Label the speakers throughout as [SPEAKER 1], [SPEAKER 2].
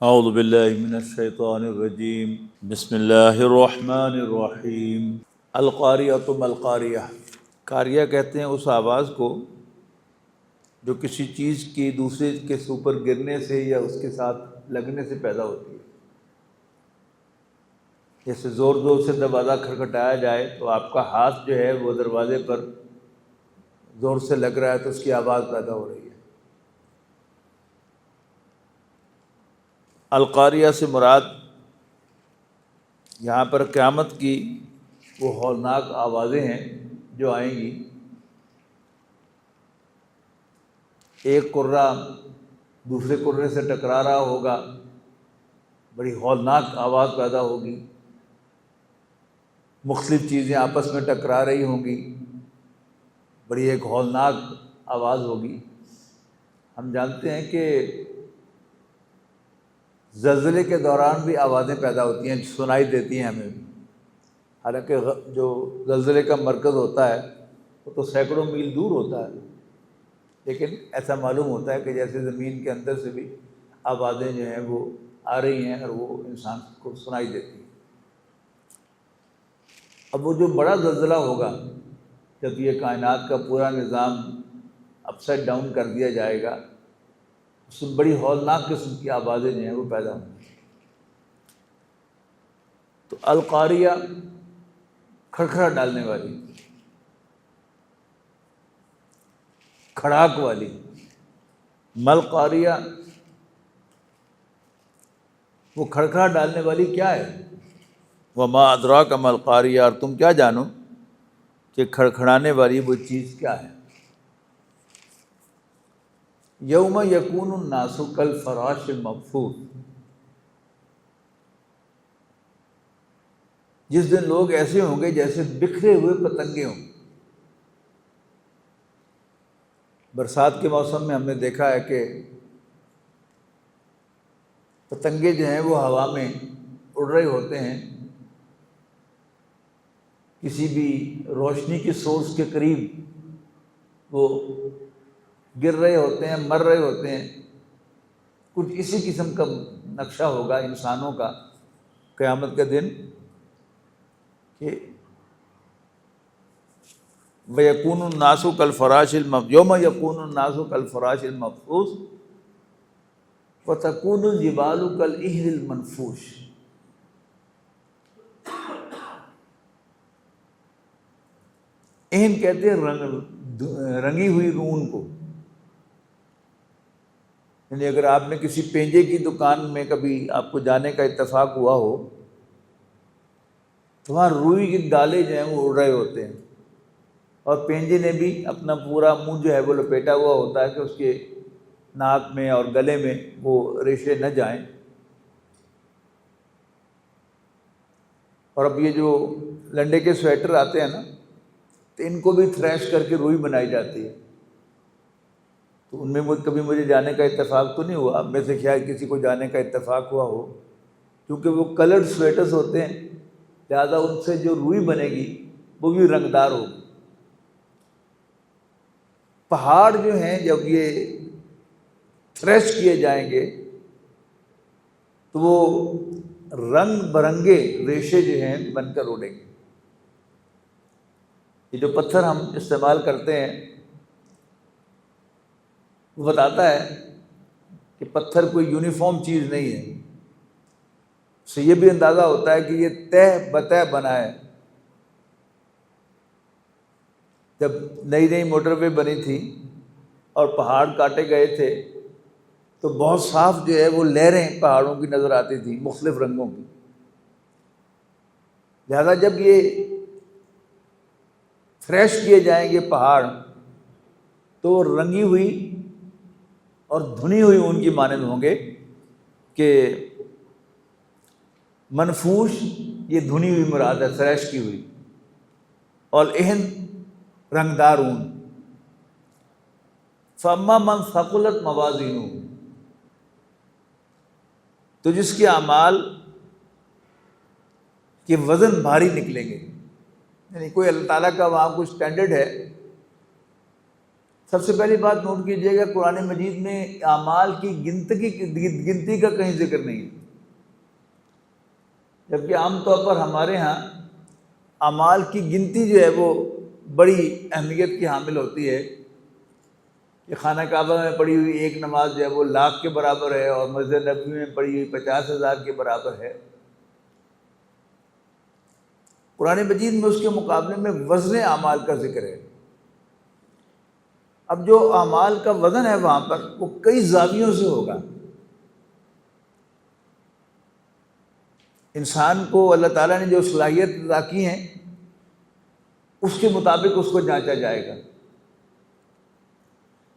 [SPEAKER 1] اعوذ باللہ من الشیطان الرجیم بسم اللہ الرحمن الرحیم القاریۃ ما القاریہ۔ قاریہ کہتے ہیں اس آواز کو جو کسی چیز کی دوسرے کے اوپر گرنے سے یا اس کے ساتھ لگنے سے پیدا ہوتی ہے۔ جیسے زور زور سے دروازہ کھٹکھٹایا جائے تو آپ کا ہاتھ جو ہے وہ دروازے پر زور سے لگ رہا ہے تو اس کی آواز پیدا ہو رہی ہے۔ القاریہ سے مراد یہاں پر قیامت کی وہ ہولناک آوازیں ہیں جو آئیں گی۔ ایک قرہ دوسرے قرے سے ٹکرا رہا ہوگا، بڑی ہولناک آواز پیدا ہوگی، مختلف چیزیں آپس میں ٹکرا رہی ہوں گی، بڑی ایک ہولناک آواز ہوگی۔ ہم جانتے ہیں کہ زلزلے کے دوران بھی آوازیں پیدا ہوتی ہیں، سنائی دیتی ہیں ہمیں بھی، حالانکہ جو زلزلے کا مرکز ہوتا ہے وہ تو سینکڑوں میل دور ہوتا ہے، لیکن ایسا معلوم ہوتا ہے کہ جیسے زمین کے اندر سے بھی آوازیں جو ہیں وہ آ رہی ہیں اور وہ انسان کو سنائی دیتی ہیں۔ اب وہ جو بڑا زلزلہ ہوگا، جب یہ کائنات کا پورا نظام اپ سائڈ ڈاؤن کر دیا جائے گا، اس میں بڑی ہولناک قسم کی آوازیں جو ہیں وہ پیدا ہوں گی۔ تو القاریہ کھڑکھڑا ڈالنے والی، کھڑاک والی۔ مل قاریہ، وہ کھڑکھڑا ڈالنے والی کیا ہے؟ وما ادراک ما القاریہ، اور تم کیا جانو کہ کھڑکھڑانے والی وہ چیز کیا ہے؟ یوم یکون الناس کالفراش المبثوث، جس دن لوگ ایسے ہوں گے جیسے بکھرے ہوئے پتنگے ہوں۔ برسات کے موسم میں ہم نے دیکھا ہے کہ پتنگے جو ہیں وہ ہوا میں اڑ رہے ہوتے ہیں، کسی بھی روشنی کی سورس کے قریب وہ گر رہے ہوتے ہیں، مر رہے ہوتے ہیں۔ کچھ اسی قسم کا نقشہ ہوگا انسانوں کا قیامت کے دن کہ وَيَكُونُ النَّاسُ كَالْفَرَاشِ يَوْمَ يَكُونُ النَّاسُ كَالْفَرَاشِ الْمَبْثُوثِ وَتَكُونُ الْجِبَالُ كَالْعِهْنِ الْمَنفُوشِ۔ عہن کہتے ہیں رنگی ہوئی رون کو، یعنی اگر آپ نے کسی پینجے کی دکان میں کبھی آپ کو جانے کا اتفاق ہوا ہو تو وہاں روئی کے ڈالے جو ہیں وہ اڑ رہے ہوتے ہیں، اور پینجے نے بھی اپنا پورا منہ جو ہے وہ لپیٹا ہوا ہوتا ہے کہ اس کے ناک میں اور گلے میں وہ ریشے نہ جائیں۔ اور اب یہ جو لنڈے کے سویٹر آتے ہیں نا، تو ان کو بھی تھریش کر کے روئی بنائی جاتی ہے۔ تو ان میں کبھی مجھے جانے کا اتفاق تو نہیں ہوا، اب میں سے شاید کسی کو جانے کا اتفاق ہوا ہو، کیونکہ وہ کلرڈ سویٹرز ہوتے ہیں، لہٰذا ان سے جو روئی بنے گی وہ بھی رنگدار ہوگی۔ پہاڑ جو ہیں جب یہ تھریش کیے جائیں گے تو وہ رنگ برنگے ریشے جو ہیں بن کر اڑیں گے۔ یہ جو پتھر ہم استعمال کرتے ہیں وہ بتاتا ہے کہ پتھر کوئی یونیفارم چیز نہیں ہے، اس سے یہ بھی اندازہ ہوتا ہے کہ یہ تہ بتہ بنا ہے۔ جب نئی نئی موٹر وے بنی تھی اور پہاڑ کاٹے گئے تھے تو بہت صاف جو ہے وہ لہریں پہاڑوں کی نظر آتی تھی مختلف رنگوں کی، لہذا جب یہ تھریش کیے جائیں گے پہاڑ تو رنگی ہوئی اور دھنی ہوئی ان کی مانند ہوں گے کہ منفوش یہ دھنی ہوئی مراد ہے، تھریش کی ہوئی، اور اہن رنگدار اون۔ فَأَمَّا مَنْ ثَقُلَتْ مَوَازِينُهُ، تو جس کے اعمال کے وزن بھاری نکلیں گے، یعنی کوئی اللہ تعالیٰ کا وہاں کوئی سٹینڈرڈ ہے سب سے پہلی بات نوٹ کیجیے گا، قرآن مجید میں اعمال کی گنتی کا کہیں ذکر نہیں ہے، جبکہ عام طور پر ہمارے ہاں اعمال کی گنتی جو ہے وہ بڑی اہمیت کی حامل ہوتی ہے کہ خانہ کعبہ میں پڑھی ہوئی ایک نماز جو ہے وہ 1,00,000 کے برابر ہے، اور مسجد نبوی میں پڑھی ہوئی 50,000 کے برابر ہے۔ قرآن مجید میں اس کے مقابلے میں وزن اعمال کا ذکر ہے۔ اب جو اعمال کا وزن ہے وہاں پر وہ کئی زاویوں سے ہوگا۔ انسان کو اللہ تعالیٰ نے جو صلاحیت عطا کی ہیں اس کے مطابق اس کو جانچا جائے گا۔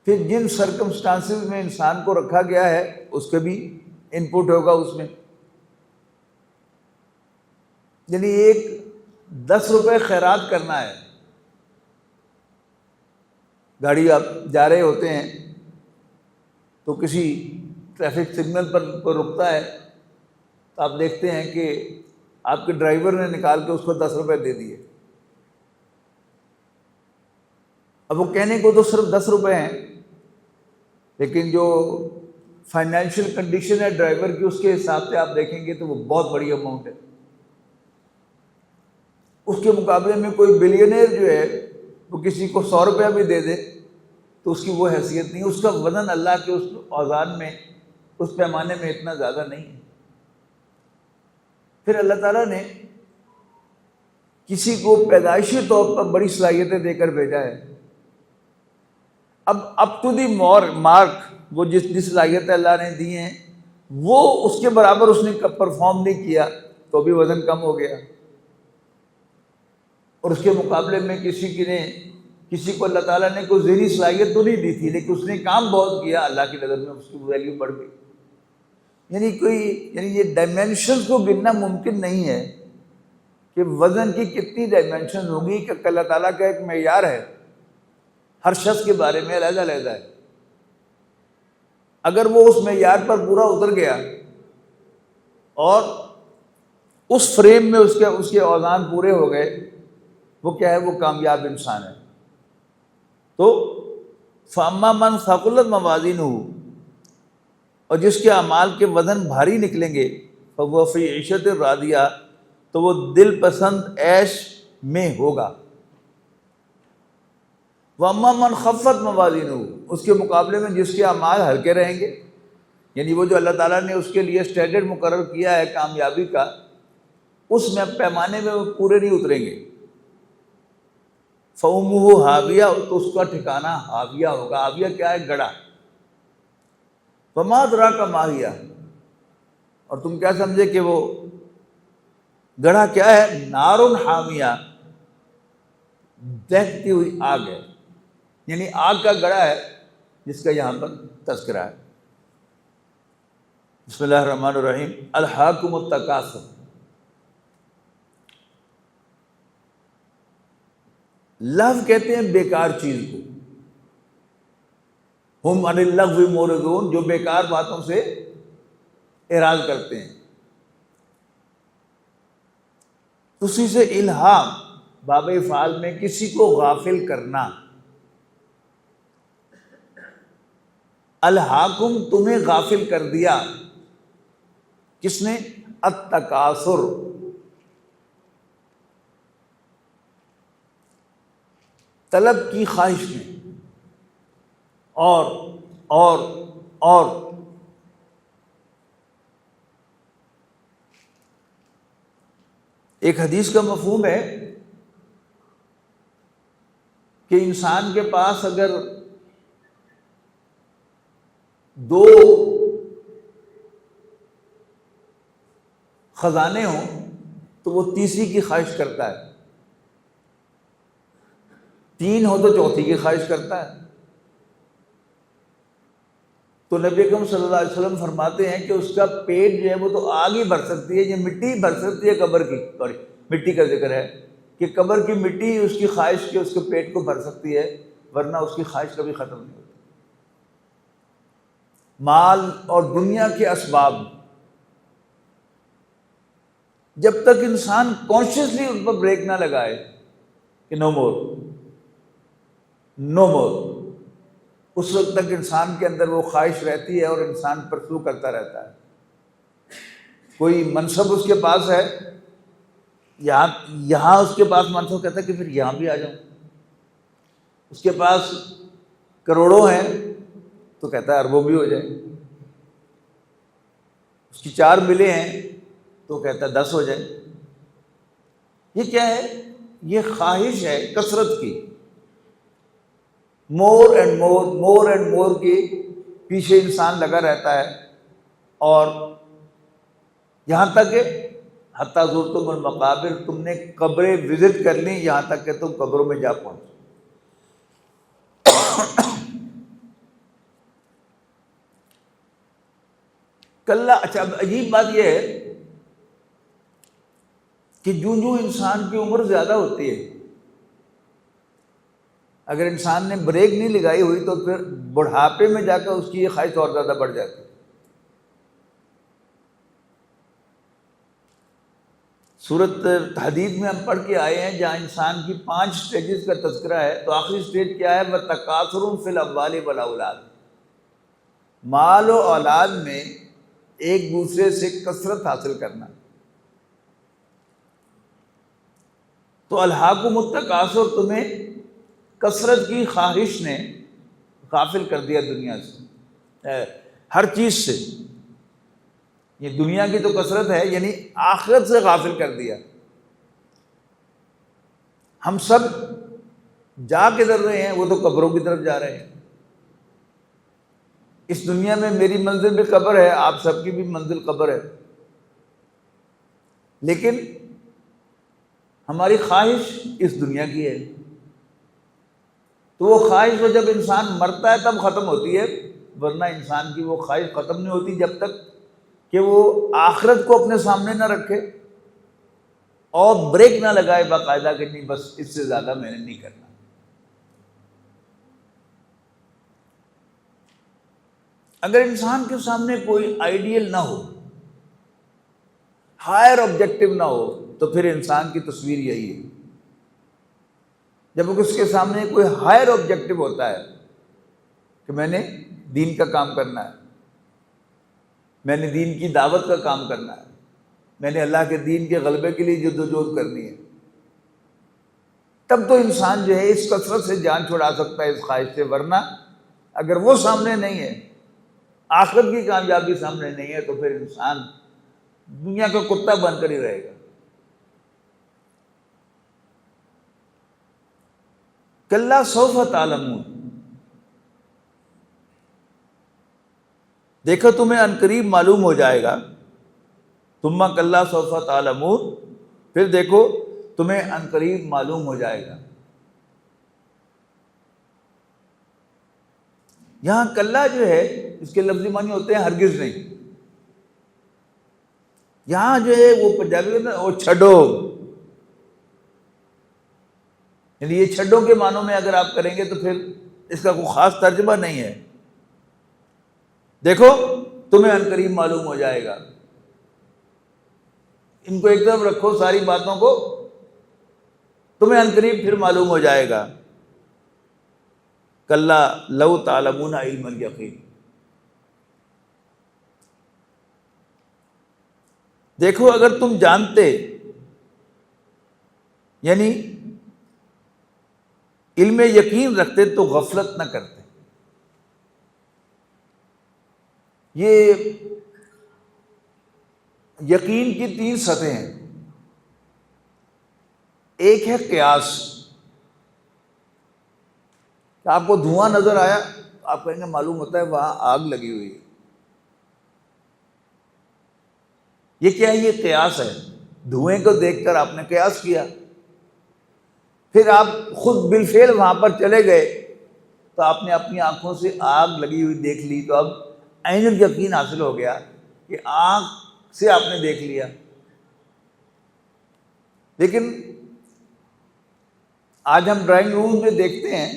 [SPEAKER 1] پھر جن سرکمسٹانسز میں انسان کو رکھا گیا ہے اس کے بھی انپٹ ہوگا اس میں۔ یعنی ایک 10 روپے خیرات کرنا ہے، گاڑی آپ جا رہے ہوتے ہیں تو کسی ٹریفک سگنل پر کوئی رکتا ہے تو آپ دیکھتے ہیں کہ آپ کے ڈرائیور نے نکال کے اس کو 10 روپے دے دیے۔ اب وہ کہنے کو تو صرف 10 روپے ہیں، لیکن جو فائنینشیل کنڈیشن ہے ڈرائیور کی اس کے حساب سے آپ دیکھیں گے تو وہ بہت بڑی اماؤنٹ ہے۔ اس کے مقابلے میں کوئی بلینئر جو ہے وہ کسی کو 100 روپیہ بھی دے دے تو اس کی وہ حیثیت نہیں، اس کا وزن اللہ کے اس اوزان میں، اس پیمانے میں اتنا زیادہ نہیں ہے۔ پھر اللہ تعالیٰ نے کسی کو پیدائشی طور پر بڑی صلاحیتیں دے کر بھیجا ہے۔ اب اپ ٹو دی مارک وہ جس صلاحیتیں اللہ نے دی ہیں وہ اس کے برابر اس نے پرفارم نہیں کیا تو بھی وزن کم ہو گیا، اور اس کے مقابلے میں کسی کو اللہ تعالیٰ نے کوئی ذہنی صلاحیت تو نہیں دی تھی لیکن اس نے کام بہت کیا، اللہ کی نظر میں اس کی ویلیو بڑھ گئی۔ یعنی یہ ڈائمینشنز کو گننا ممکن نہیں ہے کہ وزن کی کتنی ڈائمینشن ہوگی، کہ اللہ تعالیٰ کا ایک معیار ہے، ہر شخص کے بارے میں علیحدہ علیحدہ ہے۔ اگر وہ اس معیار پر پورا اتر گیا اور اس فریم میں اس کے اوزان پورے ہو گئے، وہ کیا ہے؟ وہ کامیاب انسان ہے۔ تو فَأَمَّا مَنْ ثَقُلَتْ مَوَازِينُهُ، اور جس کے اعمال کے وزن بھاری نکلیں گے، فَهُوَ فِي عِيشَةٍ رَاضِيَةٍ، تو وہ دل پسند عیش میں ہوگا۔ وَأَمَّا مَنْ خَفَّتْ مَوَازِينُهُ، اس کے مقابلے میں جس کے اعمال ہلکے رہیں گے، یعنی وہ جو اللہ تعالیٰ نے اس کے لیے اسٹینڈرڈ مقرر کیا ہے کامیابی کا، اس میں پیمانے میں وہ پورے نہیں اتریں گے، فَأُمُّهُ هَاوِيَةٌ، تو اس کا ٹھکانہ ہاویہ ہوگا۔ ہاویہ کیا ہے؟ گڑھا۔ وَمَا أَدْرَاكَ مَا هِيَ، اور تم کیا سمجھے کہ وہ گڑھا کیا ہے؟ نارٌ حامیہ، دہتی ہوئی آگ ہے، یعنی آگ کا گڑھا ہے جس کا یہاں پر تذکرہ ہے۔ بسم اللہ الرحمن الرحیم۔ الہاکم التکاثر، لغو کہتے ہیں بیکار چیز کو، ہم عن اللغو معرضون، جو بیکار باتوں سے اعراض کرتے ہیں۔ اسی سے الہام باب افعال میں کسی کو غافل کرنا۔ الہاکم، تمہیں غافل کر دیا، کس نے؟ التکاثر، طلب کی خواہش میں، اور ایک حدیث کا مفہوم ہے کہ انسان کے پاس اگر 2 خزانے ہوں تو وہ تیسری کی خواہش کرتا ہے، 3 ہو تو چوتھی کی خواہش کرتا ہے۔ تو نبی اکرم صلی اللہ علیہ وسلم فرماتے ہیں کہ اس کا پیٹ جو ہے وہ تو آگ ہی بھر سکتی ہے، یہ مٹی بھر سکتی ہے قبر کی، سوری مٹی کا ذکر ہے کہ قبر کی مٹی اس کی خواہش کے اس کے پیٹ کو بھر سکتی ہے، ورنہ اس کی خواہش کبھی ختم نہیں ہوتی۔ مال اور دنیا کے اسباب، جب تک انسان کانشیسلی ان پر بریک نہ لگائے کہ نو مور، اس وقت تک انسان کے اندر وہ خواہش رہتی ہے اور انسان پرسو کرتا رہتا ہے. کوئی منصب اس کے پاس ہے، یہاں اس کے پاس منصب، کہتا ہے کہ پھر یہاں بھی آ جاؤں. اس کے پاس کروڑوں ہیں تو کہتا ہے اربوں بھی ہو جائے. اس کی 4 ملیں ہیں تو کہتا ہے 10 ہو جائے. یہ کیا ہے؟ یہ خواہش ہے کثرت کی. مور اینڈ مور کے پیچھے انسان لگا رہتا ہے، اور یہاں تک کہ حتیٰ زرتم المقابر، تم نے قبریں وزٹ کر لی، یہاں تک کہ تم قبروں میں جا پہنچے. کلا. اچھا، اب عجیب بات یہ ہے کہ جو انسان کی عمر زیادہ ہوتی ہے، اگر انسان نے بریک نہیں لگائی ہوئی تو پھر بڑھاپے میں جا کر اس کی یہ خواہش اور زیادہ بڑھ جاتی ہے. سورۃ حدید میں ہم پڑھ کے آئے ہیں جہاں انسان کی 5 سٹیجز کا تذکرہ ہے، تو آخری سٹیج کیا ہے؟ وَتَكَاثُرٌ فِي الْأَمْوَالِ وَالْأَوْلَادِ. مال و اولاد میں ایک دوسرے سے کثرت حاصل کرنا. تو الہاکم التکاثر، تمہیں کثرت کی خواہش نے غافل کر دیا دنیا سے، ہر چیز سے. یہ دنیا کی تو کثرت ہے، یعنی آخرت سے غافل کر دیا. ہم سب جا کدھر رہے ہیں؟ وہ تو قبروں کی طرف جا رہے ہیں. اس دنیا میں میری منزل بھی قبر ہے، آپ سب کی بھی منزل قبر ہے، لیکن ہماری خواہش اس دنیا کی ہے. تو وہ خواہش وہ جب انسان مرتا ہے تب ختم ہوتی ہے، ورنہ انسان کی وہ خواہش ختم نہیں ہوتی جب تک کہ وہ آخرت کو اپنے سامنے نہ رکھے اور بریک نہ لگائے باقاعدہ کہ نہیں بس اس سے زیادہ میں نے نہیں کرنا. اگر انسان کے سامنے کوئی آئیڈیل نہ ہو، ہائر آبجیکٹو نہ ہو، تو پھر انسان کی تصویر یہی ہے. جب اس کے سامنے کوئی ہائر آبجیکٹو ہوتا ہے کہ میں نے دین کا کام کرنا ہے، میں نے دین کی دعوت کا کام کرنا ہے، میں نے اللہ کے دین کے غلبے کے لیے جدوجہد کرنی ہے، تب تو انسان جو ہے اس کثرت سے جان چھڑا سکتا ہے اس خواہش سے. ورنہ اگر وہ سامنے نہیں ہے، آخرت کی کامیابی سامنے نہیں ہے، تو پھر انسان دنیا کا کتا بن کر ہی رہے گا. کلا سوف تعلمون، دیکھو تمہیں عنقریب معلوم ہو جائے گا. ثم کلا سوف تعلمون، پھر دیکھو تمہیں عنقریب معلوم ہو جائے گا. یہاں کلا جو ہے اس کے لفظی معنی ہوتے ہیں ہرگز نہیں. یہاں جو ہے وہ پنجابی میں وہ چھڈو، یعنی یہ چھڈو کے معنوں میں اگر آپ کریں گے تو پھر اس کا کوئی خاص ترجمہ نہیں ہے. دیکھو تمہیں عنقریب معلوم ہو جائے گا. ان کو ایک طرف رکھو ساری باتوں کو، تمہیں عنقریب پھر معلوم ہو جائے گا. کلا لو تعلمون علم الیقین. دیکھو اگر تم جانتے، یعنی علم یقین رکھتے تو غفلت نہ کرتے. یہ یقین کی 3 سطحیں ہیں. ایک ہے قیاس، کہ آپ کو دھواں نظر آیا آپ کہیں گے معلوم ہوتا ہے وہاں آگ لگی ہوئی ہے. یہ کیا ہے؟ یہ قیاس ہے. دھوئیں کو دیکھ کر آپ نے قیاس کیا، پھر آپ خود بالفعل وہاں پر چلے گئے تو آپ نے اپنی آنکھوں سے آگ لگی ہوئی دیکھ لی، تو اب عین الیقین حاصل ہو گیا کہ آنکھ سے آپ نے دیکھ لیا. لیکن آج ہم ڈرائنگ روم میں دیکھتے ہیں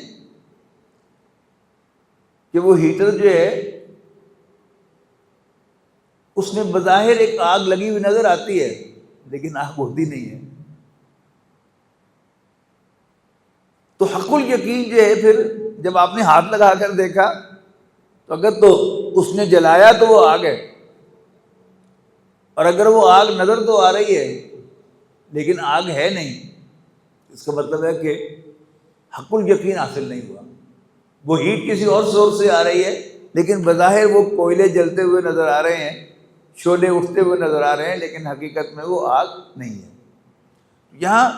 [SPEAKER 1] کہ وہ ہیٹر جو ہے اس میں بظاہر ایک آگ لگی ہوئی نظر آتی ہے لیکن آگ ہوتی نہیں ہے. تو حق الیقین جو ہے پھر جب آپ نے ہاتھ لگا کر دیکھا تو اگر تو اس نے جلایا تو وہ آگ ہے، اور اگر وہ آگ نظر تو آ رہی ہے لیکن آگ ہے نہیں، اس کا مطلب ہے کہ حق الیقین حاصل نہیں ہوا۔ وہ ہیٹ کسی اور سورس سے آ رہی ہے لیکن بظاہر وہ کوئلے جلتے ہوئے نظر آ رہے ہیں، شعلے اٹھتے ہوئے نظر آ رہے ہیں، لیکن حقیقت میں وہ آگ نہیں ہے۔ یہاں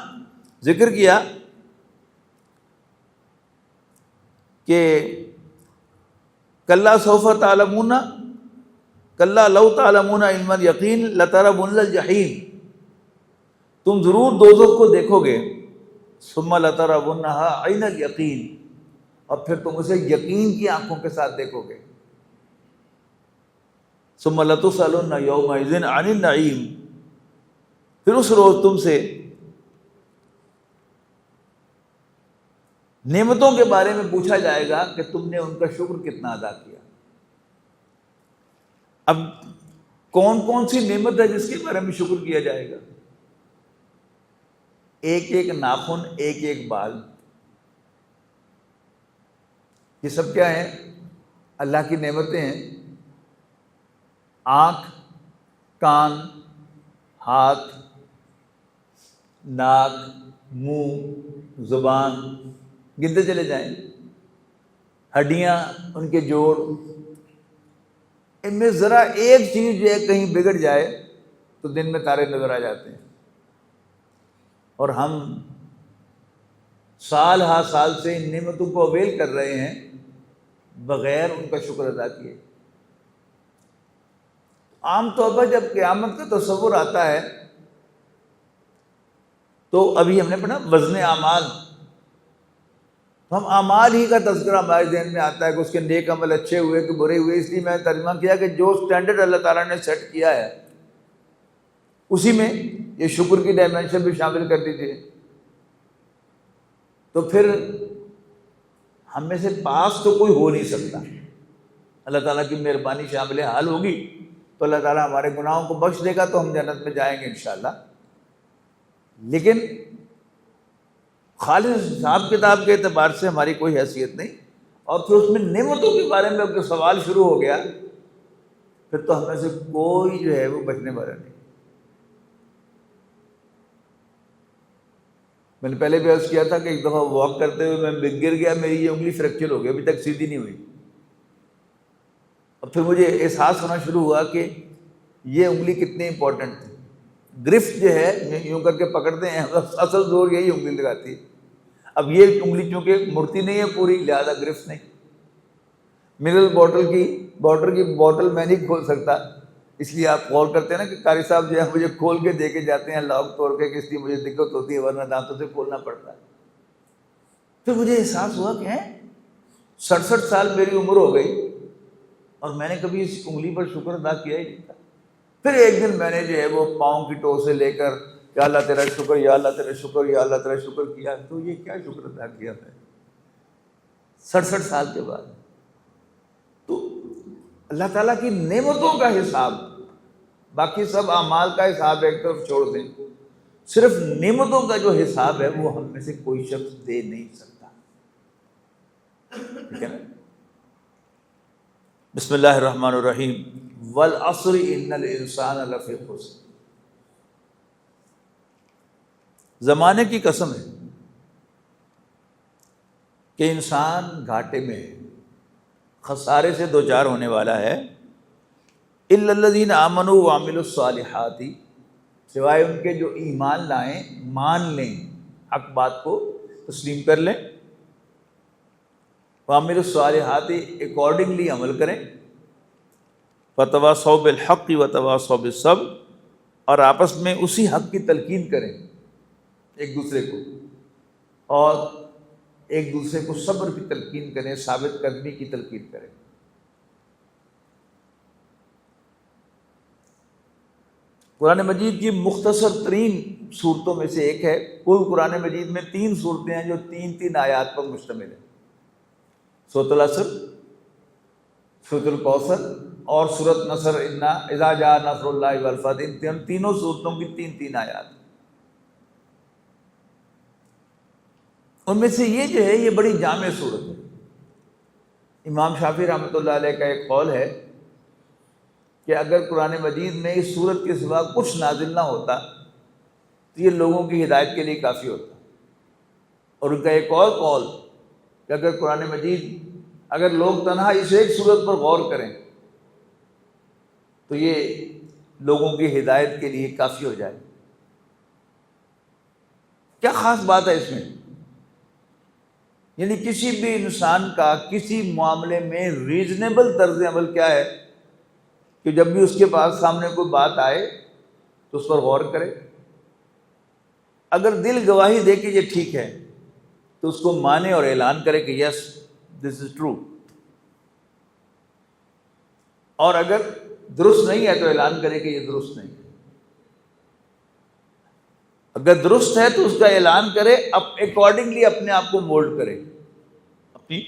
[SPEAKER 1] ذکر کیا کہ کلا سوف تعلمون، کلا لو تعلمون علم الیقین لترون الجحیم، تم ضرور دوزخ کو دیکھو گے، ثم لترونها عین الیقین، اور پھر تم اسے یقین کی آنکھوں کے ساتھ دیکھو گے، ثم لتسألن یومئذ عن النعیم، پھر اس روز تم سے نعمتوں کے بارے میں پوچھا جائے گا کہ تم نے ان کا شکر کتنا ادا کیا۔ اب کون کون سی نعمت ہے جس کے بارے میں شکر کیا جائے گا؟ ایک ایک ناخن، ایک ایک بال، یہ سب کیا ہیں؟ اللہ کی نعمتیں ہیں۔ آنکھ، کان، ہاتھ، ناک، منہ، زبان، گنتے چلے جائیں، ہڈیاں، ان کے جوڑ، ان میں ذرا ایک چیز جو ہے کہیں بگڑ جائے تو دن میں تارے نظر آ جاتے ہیں، اور ہم سال ہا سال سے ان نعمتوں کو اویل کر رہے ہیں بغیر ان کا شکر ادا کیے۔ عام طور پر جب قیامت کا تصور آتا ہے تو ابھی ہم نے پڑھا وزن اعمال، ہم اعمال ہی کا تذکرہ ہمارے ذہن میں آتا ہے کہ اس کے نیک عمل اچھے ہوئے کہ برے ہوئے، اس لیے میں نے ترجمہ کیا کہ جو سٹینڈرڈ اللہ تعالیٰ نے سیٹ کیا ہے اسی میں یہ شکر کی ڈائمنشن بھی شامل کر دیجیے، تو پھر ہم میں سے پاس تو کوئی ہو نہیں سکتا۔ اللہ تعالیٰ کی مہربانی شامل حال ہوگی تو اللہ تعالیٰ ہمارے گناہوں کو بخش دے گا تو ہم جنت میں جائیں گے انشاءاللہ، لیکن خالص حساب کتاب کے اعتبار سے ہماری کوئی حیثیت نہیں، اور پھر اس میں نعمتوں کے بارے میں اگر سوال شروع ہو گیا پھر تو ہم میں سے کوئی جو ہے وہ بچنے والا نہیں۔ میں نے پہلے بھی عرض کیا تھا کہ ایک دفعہ واک کرتے ہوئے میں گر گیا، میری یہ انگلی فریکچر ہو گئی، ابھی تک سیدھی نہیں ہوئی، اور پھر مجھے احساس ہونا شروع ہوا کہ یہ انگلی کتنی امپورٹنٹ تھی۔ گرفٹ جو ہے یوں کر کے پکڑتے ہیں، اصل زور یہی انگلی لگاتی ہے۔ اب یہ انگلی چونکہ مڑتی نہیں ہے پوری، لہذا گرفٹ نہیں۔ منرل واٹر کی بوتل میں نہیں کھول سکتا، اس لیے آپ غور کرتے ہیں نا کہ قاری صاحب جو ہے مجھے کھول کے دے کے جاتے ہیں لاک توڑ کے، کہ اس لیے مجھے دقت ہوتی ہے ورنہ دانتوں سے کھولنا پڑتا ہے۔ پھر مجھے احساس ہوا کہ 67 سال میری عمر ہو گئی اور میں نے کبھی اس انگلی پر شکر ادا کیا ہی نہیں تھا۔ پھر ایک دن میں نے جو ہے وہ پاؤں کی ٹو سے لے کر یا اللہ تیرا شکر، یا اللہ تیرا شکر، یا اللہ تیرا شکر کیا، تو یہ کیا شکر ادا کیا میں 67 سال کے بعد۔ تو اللہ تعالیٰ کی نعمتوں کا حساب، باقی سب اعمال کا حساب ایک طرف چھوڑ دیں، صرف نعمتوں کا جو حساب ہے وہ ہم میں سے کوئی شخص دے نہیں سکتا، ٹھیک ہے نا؟ بسم اللہ الرحمن الرحیم، والعصر ان الانسان لفی خسر، زمانے کی قسم ہے کہ انسان گھاٹے میں ہے، خسارے سے دوچار ہونے والا ہے، الا الذین آمنوا وعملوا الصالحات، سوائے ان کے جو ایمان لائیں، مان لیں، حق بات کو تسلیم کر لیں، وعملوا الصالحات، اکارڈنگلی عمل کریں، وتواصوا بالحق وتواصوا بالصبر، اور آپس میں اسی حق کی تلقین کریں ایک دوسرے کو، اور ایک دوسرے کو صبر کی تلقین کریں، ثابت قدمی کی تلقین کریں۔ قرآن مجید کی مختصر ترین صورتوں میں سے ایک ہے، کل قرآن مجید میں 3 صورتیں ہیں جو 3 آیات پر مشتمل ہیں، سورۃ العصر، سورۃ الکوثر اور سورۃ نصر، اذا جاء نصر اللہ والفتح، ان تینوں صورتوں کی 3 آیات۔ ان میں سے یہ جو ہے یہ بڑی جامع صورت ہے، امام شافعی رحمۃ اللہ علیہ کا ایک قول ہے کہ اگر قرآن مجید میں اس صورت کے سوا کچھ نازل نہ ہوتا تو یہ لوگوں کی ہدایت کے لیے کافی ہوتا. اور ان کا ایک اور قول کہ اگر قرآن مجید اگر لوگ تنہا اس ایک صورت پر غور کریں تو یہ لوگوں کی ہدایت کے لیے کافی ہو جائے. کیا خاص بات ہے اس میں؟ یعنی کسی بھی انسان کا کسی معاملے میں ریزنیبل طرز عمل کیا ہے کہ جب بھی اس کے پاس سامنے کوئی بات آئے تو اس پر غور کرے. اگر دل گواہی دے کہ یہ ٹھیک ہے تو اس کو مانے اور اعلان کرے کہ یس دس از ٹرو. اور اگر درست نہیں ہے تو اعلان کرے کہ یہ درست نہیں ہے. اگر درست ہے تو اس کا اعلان کرے، اکارڈنگلی اپنے آپ کو مولڈ کرے، اپنی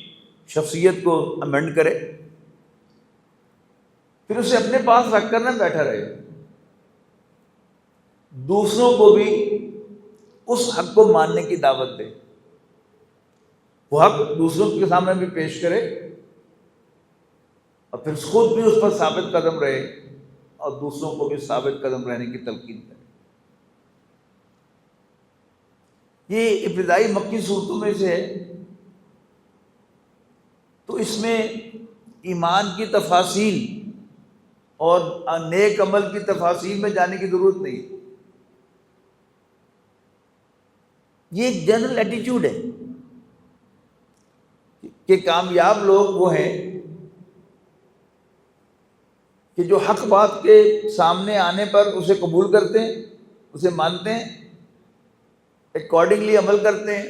[SPEAKER 1] شخصیت کو امینڈ کرے، پھر اسے اپنے پاس رکھ کر نہ بیٹھا رہے، دوسروں کو بھی اس حق کو ماننے کی دعوت دے. وہ حق دوسروں کے سامنے بھی پیش کرے اور پھر خود بھی اس پر ثابت قدم رہے اور دوسروں کو بھی ثابت قدم رہنے کی تلقین کرے. یہ ابتدائی مکی صورتوں میں سے ہے. تو اس میں ایمان کی تفاصیل اور نیک عمل کی تفاصیل میں جانے کی ضرورت نہیں. یہ ایک جنرل ایٹیٹیوڈ ہے کہ کامیاب لوگ وہ ہیں کہ جو حق بات کے سامنے آنے پر اسے قبول کرتے ہیں، اسے مانتے ہیں، اکارڈنگلی عمل کرتے ہیں،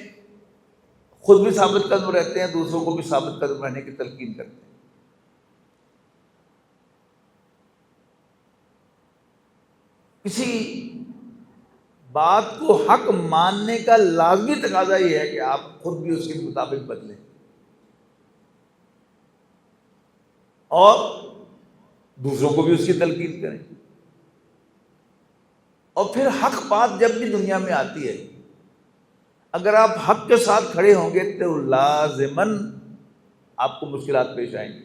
[SPEAKER 1] خود بھی ثابت قدم رہتے ہیں، دوسروں کو بھی ثابت قدم رہنے کی تلقین کرتے ہیں. کسی بات کو حق ماننے کا لازمی تقاضا یہ ہے کہ آپ خود بھی اس کے مطابق بدلیں اور دوسروں کو بھی اس کی تلقین کریں. اور پھر حق بات جب بھی دنیا میں آتی ہے، اگر آپ حق کے ساتھ کھڑے ہوں گے تو لازماً آپ کو مشکلات پیش آئیں گی.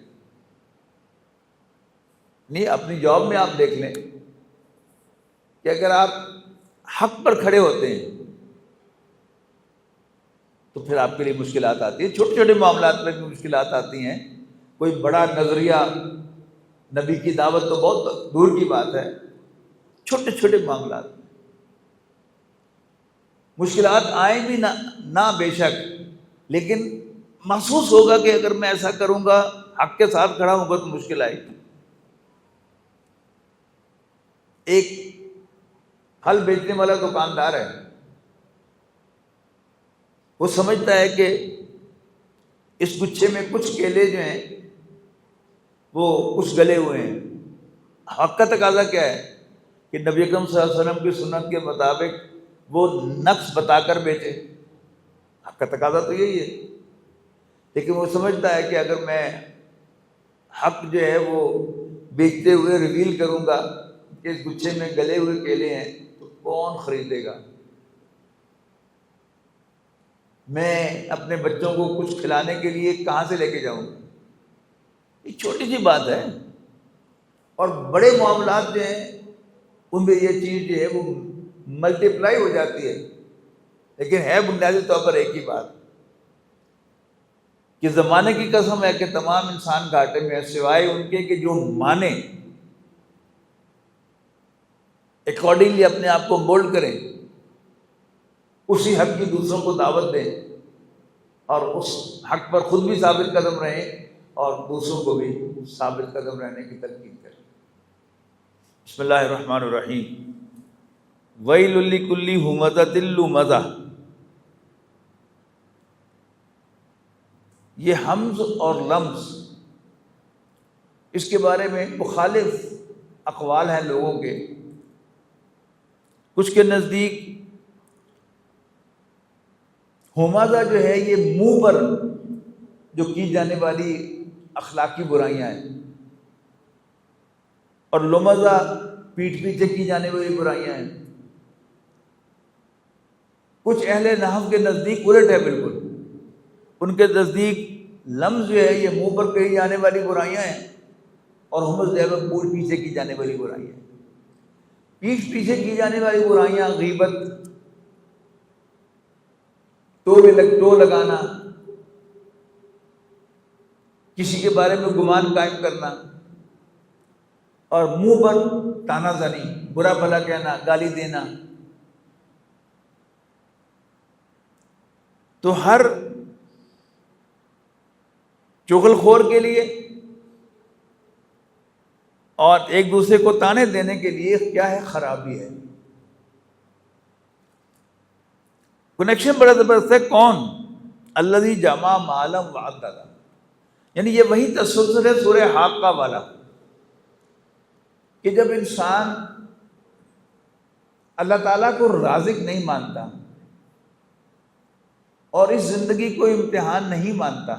[SPEAKER 1] نہیں، اپنی جاب میں آپ دیکھ لیں کہ اگر آپ حق پر کھڑے ہوتے ہیں تو پھر آپ کے لیے مشکلات آتی ہیں. چھوٹے چھوٹے معاملات میں بھی مشکلات آتی ہیں. کوئی بڑا نظریہ نبی کی دعوت تو بہت دور کی بات ہے. چھوٹے چھوٹے معاملات مشکلات آئیں بھی نہ بے شک، لیکن محسوس ہوگا کہ اگر میں ایسا کروں گا، حق کے ساتھ کھڑا ہوں گا تو مشکل آئے گی. ایک پھل بیچنے والا دکاندار ہے، وہ سمجھتا ہے کہ اس گچھے میں کچھ کیلے جو ہیں وہ کچھ گلے ہوئے ہیں. حق کا تقاضا کیا ہے کہ نبی اکرم صلی اللہ علیہ وسلم کی سنت کے مطابق وہ نقص بتا کر بیچے. حق کا تقاضا تو یہی ہے. لیکن وہ سمجھتا ہے کہ اگر میں حق جو ہے وہ بیچتے ہوئے ریویل کروں گا کہ اس گچھے میں گلے ہوئے کیلے ہیں تو کون خریدے گا، میں اپنے بچوں کو کچھ کھلانے کے لیے کہاں سے لے کے جاؤں گا. یہ چھوٹی سی بات ہے. اور بڑے معاملات جو ہیں ان میں یہ چیز جو ہے وہ ملٹی پلائی ہو جاتی ہے. لیکن ہے بنیادی طور پر ایک ہی بات کہ زمانے کی قسم ہے کہ تمام انسان گھاٹے میں ہے سوائے ان کے کہ جو مانے، اکارڈنگلی اپنے آپ کو مولڈ کریں، اسی حق کی دوسروں کو دعوت دیں اور اس حق پر خود بھی ثابت قدم رہیں اور دوسروں کو بھی ثابت قدم رہنے کی تلقین کریں. بسم اللہ الرحمن الرحیم. ویل لکل ہمزۃ لمزہ. یہ حمز اور لمز، اس کے بارے میں مخالف اقوال ہیں لوگوں کے. کچھ کے نزدیک ہمزہ جو ہے یہ منہ پر جو کی جانے والی اخلاقی برائیاں ہیں، اور لمزہ پیٹھ پیچھے کی جانے والی برائیاں ہیں. کچھ اہل نحو کے نزدیک الٹ ہے بالکل. ان کے نزدیک لمز جو ہے یہ منہ پر کہی جانے والی برائیاں ہیں، اور ہمز جو ہے پوٹ پیچھے کی جانے والی برائیاں ہیں۔ پیٹھ پیچھے کی جانے والی برائیاں غیبت، ٹو لگانا، کسی کے بارے میں گمان قائم کرنا، اور منہ پر تانا زنی، برا بھلا کہنا، گالی دینا۔ تو ہر چغل خور کے لیے اور ایک دوسرے کو تانے دینے کے لیے کیا ہے؟ خرابی ہے۔ کنیکشن بڑا زبردست ہے۔ کون؟ الذی جمع مالا وعددا، یعنی یہ وہی تسلسل ہے سورہ حاقہ والا، کہ جب انسان اللہ تعالیٰ کو رازق نہیں مانتا اور اس زندگی کو امتحان نہیں مانتا،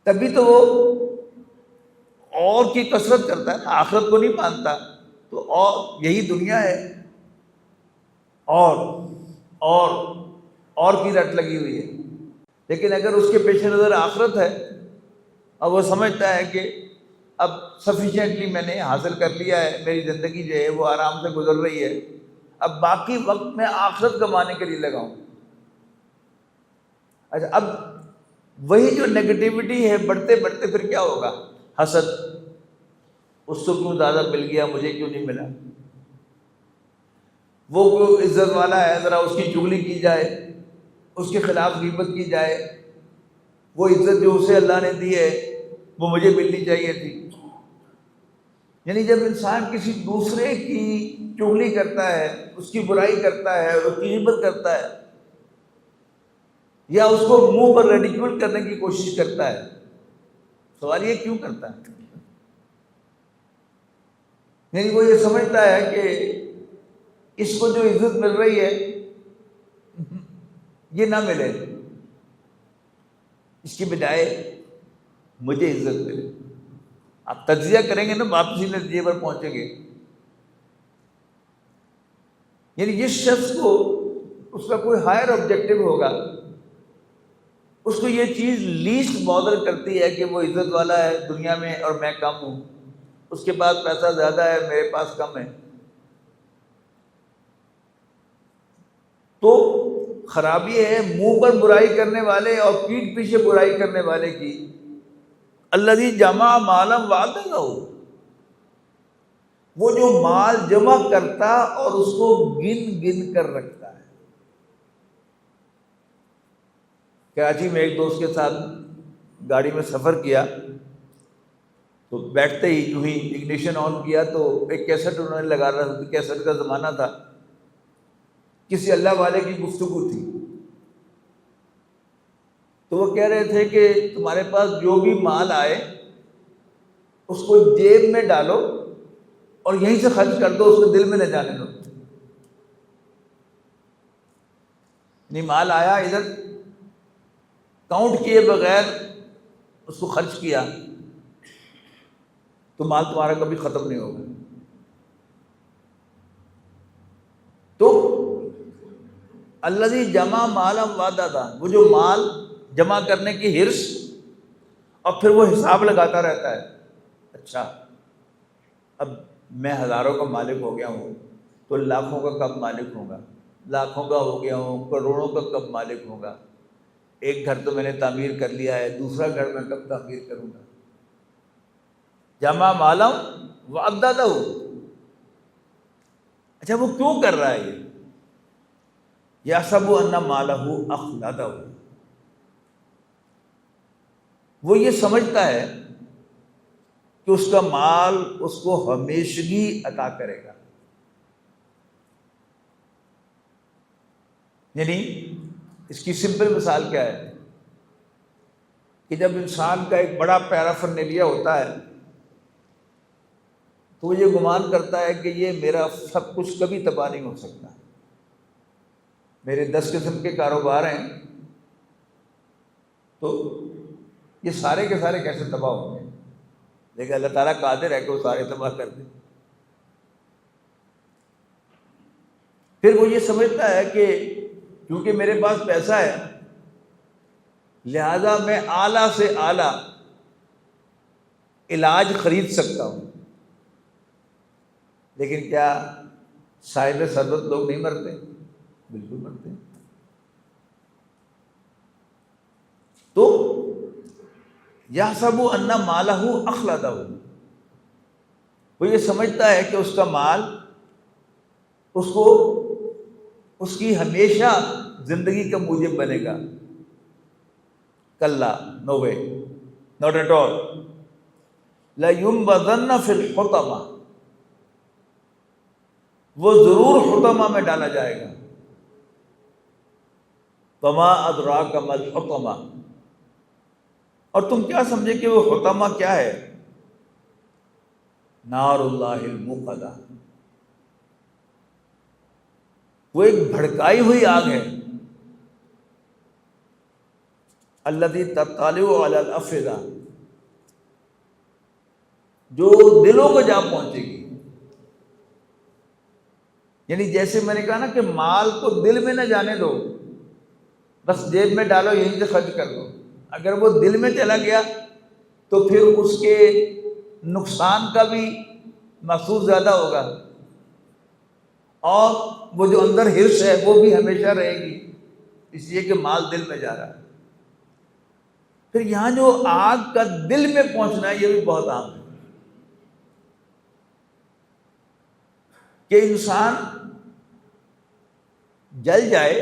[SPEAKER 1] تبھی تو وہ اور کی کثرت کرتا ہے، آخرت کو نہیں مانتا تو اور یہی دنیا ہے، اور کی رٹ لگی ہوئی ہے۔ لیکن اگر اس کے پیش نظر آخرت ہے اور وہ سمجھتا ہے کہ اب سفیشینٹلی میں نے حاصل کر لیا ہے، میری زندگی جو ہے وہ آرام سے گزر رہی ہے، اب باقی وقت میں آخرت کمانے کے لیے لگاؤں۔ اچھا، اب وہی جو نیگیٹیوٹی ہے بڑھتے بڑھتے پھر کیا ہوگا؟ حسد، اس کو کیوں زیادہ مل گیا، مجھے کیوں نہیں ملا؟ وہ کوئی عزت والا ہے، ذرا اس کی چغلی کی جائے، اس کے خلاف غیبت کی جائے، وہ عزت جو اسے اللہ نے دی ہے وہ مجھے ملنی چاہیے تھی۔ یعنی جب انسان کسی دوسرے کی چغلی کرتا ہے، اس کی برائی کرتا ہے، اس کی غیبت کرتا ہے، یا اس کو منہ پر ریڈیکیول کرنے کی کوشش کرتا ہے، سوال یہ کیوں کرتا ہے؟ یعنی وہ یہ سمجھتا ہے کہ اس کو جو عزت مل رہی ہے یہ نہ ملے، اس کی بجائے مجھے عزت ملے۔ آپ تجزیہ کریں گے نا، واپسی نتیجے پر پہنچیں گے۔ یعنی جس شخص کو اس کا کوئی ہائر آبجیکٹو ہوگا، اس کو یہ چیز لیسٹ بادر کرتی ہے کہ وہ عزت والا ہے دنیا میں اور میں کم ہوں، اس کے پاس پیسہ زیادہ ہے، میرے پاس کم ہے۔ تو خرابی ہے منہ پر برائی کرنے والے اور پیٹھ پیچھے برائی کرنے والے کی۔ الذی جمع مالا وعددا، وہ جو مال جمع کرتا اور اس کو گن گن کر رکھتا ہے۔ کراچی میں ایک دوست کے ساتھ گاڑی میں سفر کیا تو بیٹھتے ہی جو ہی اگنیشن آن کیا تو ایک کیسٹ انہوں نے لگا رہا تھا، کیسٹ کا زمانہ تھا، کسی اللہ والے کی گفتگو تھی، تو وہ کہہ رہے تھے کہ تمہارے پاس جو بھی مال آئے اس کو جیب میں ڈالو اور یہیں سے خرچ کر دو، اس کو دل میں نہ جانے دو۔ نہیں، مال آیا، ادھر کاؤنٹ کیے بغیر اس کو خرچ کیا تو مال تمہارا کبھی ختم نہیں ہوگا۔ تو الذی جمع مالا وعددا، وہ جو مال جمع کرنے کی حرص، اور پھر وہ حساب لگاتا رہتا ہے، اچھا اب میں ہزاروں کا مالک ہو گیا ہوں تو لاکھوں کا کب مالک ہوں گا، لاکھوں کا ہو گیا ہوں کروڑوں کا کب مالک ہوں گا، ایک گھر تو میں نے تعمیر کر لیا ہے، دوسرا گھر میں کب تعمیر کروں گا۔ جمع مالا وعددا، اچھا وہ کیوں کر رہا ہے یہ؟ یحسب ان مالہ اخلدہ، وہ یہ سمجھتا ہے کہ اس کا مال اس کو ہمیشگی عطا کرے گا۔ یعنی اس کی سمپل مثال کیا ہے کہ جب انسان کا ایک بڑا پیرافرنیلیا ہوتا ہے تو وہ یہ گمان کرتا ہے کہ یہ میرا سب کچھ کبھی تباہ نہیں ہو سکتا، میرے 10 قسم کے کاروبار ہیں تو یہ سارے کے سارے کیسے تباہ ہوں گے؟ لیکن اللہ تعالیٰ قادر ہے کہ وہ سارے تباہ کر دے۔ پھر وہ یہ سمجھتا ہے کہ کیونکہ میرے پاس پیسہ ہے لہذا میں اعلیٰ سے اعلیٰ علاج خرید سکتا ہوں، لیکن کیا صاحب ثروت لوگ نہیں مرتے؟ بالکل مرتے ہیں۔ تو یحسب ان مالہ اخلدہ، وہ یہ سمجھتا ہے کہ اس کا مال اس کو اس کی ہمیشہ زندگی کا موجب بنے گا۔ کلا، نو وے، ناٹ ایٹ آل، لَيُنبَذَنَّ فِي الْحُطَمَةِ، وہ ضرور حطمہ میں ڈالا جائے گا۔ وَمَا أَدْرَاكَ مَا الْحُطَمَةُ، اور تم کیا سمجھے کہ وہ حطمہ کیا ہے؟ نار اللہ الموقدہ، وہ ایک بھڑکائی ہوئی آگ ہے۔ الذی تطلع علی الافئدہ، جو دلوں کو جا پہنچے گی۔ یعنی جیسے میں نے کہا نا کہ مال کو دل میں نہ جانے دو، بس جیب میں ڈالو، یہیں سے خرچ کر دو۔ اگر وہ دل میں چلا گیا تو پھر اس کے نقصان کا بھی محسوس زیادہ ہوگا، اور وہ جو اندر حرص ہے وہ بھی ہمیشہ رہے گی، اس لیے کہ مال دل میں جا رہا ہے۔ پھر یہاں جو آگ کا دل میں پہنچنا ہے یہ بھی بہت عام ہے، کہ انسان جل جائے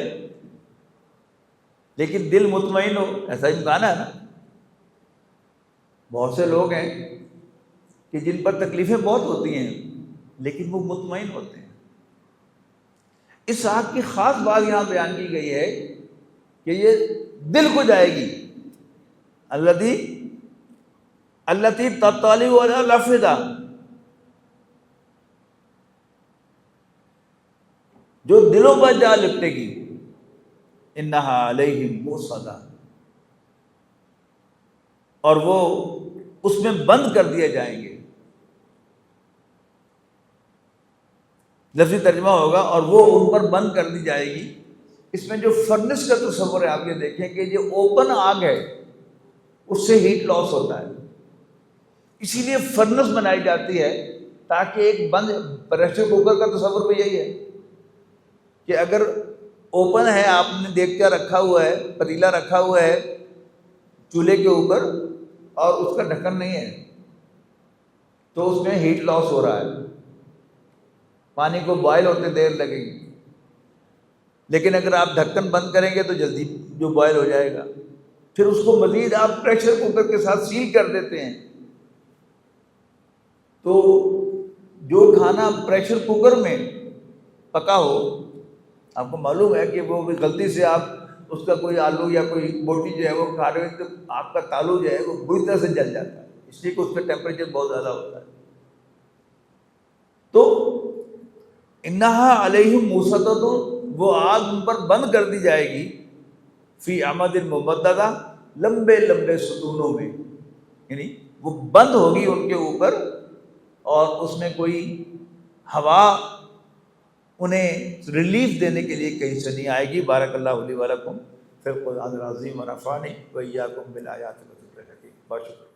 [SPEAKER 1] لیکن دل مطمئن ہو، ایسا امکان ہے نا؟ بہت سے لوگ ہیں کہ جن پر تکلیفیں بہت ہوتی ہیں لیکن وہ مطمئن ہوتے ہیں۔ اس آگ کی خاص بات یہاں بیان کی گئی ہے کہ یہ دل کو جائے گی۔ التی تطلع علی الافئدہ، جو دلوں پر جا لپٹے گی۔ انہا علیہم موصدہ، اور وہ اس میں بند کر دیے جائیں گے۔ لفظی ترجمہ ہوگا اور وہ ان پر بند کر دی جائے گی۔ اس میں جو فرنس کا تصور ہے، آپ یہ دیکھیں کہ جو اوپن آگ ہے اس سے ہیٹ لاس ہوتا ہے، اسی لیے فرنس بنائی جاتی ہے تاکہ ایک بند پریشر کوکر کا تصور بھی یہی ہے کہ اگر اوپن ہے، آپ نے دیکھ رکھا ہوا ہے، پتیلا رکھا ہوا ہے چولہے کے اوپر اور اس کا ڈھکن نہیں ہے تو اس میں ہیٹ لاس ہو رہا ہے، پانی کو بوائل ہوتے دیر لگے گی۔ لیکن اگر آپ ڈھکن بند کریں گے تو جلدی جو بوائل ہو جائے گا۔ پھر اس کو مزید آپ پریشر کوکر کے ساتھ سیل کر دیتے ہیں، تو جو کھانا پریشر کوکر میں پکا ہو، آپ کو معلوم ہے کہ وہ غلطی سے آپ اس کا کوئی آلو یا کوئی بوٹی جو ہے وہ کھا رہے ہیں تو آپ کا تالو جو ہے وہ بری طرح سے جل جاتا ہے، اس لیے کہ اس کا ٹیمپریچر بہت زیادہ ہوتا ہے۔ تو انہا علیہم موصدہ، وہ آگ ان پر بند کر دی جائے گی، فی عمد ممددہ، لمبے لمبے ستونوں میں، یعنی وہ بند ہوگی ان کے اوپر اور اس میں کوئی ہوا انہیں ریلیف دینے کے لیے کہیں سے نہیں آئے گی۔ بارک اللہ لی و لکم فی القرآن العظیم ونفعنی و ایاکم بالآیات و الذکر الحکیم۔ بہت شکریہ۔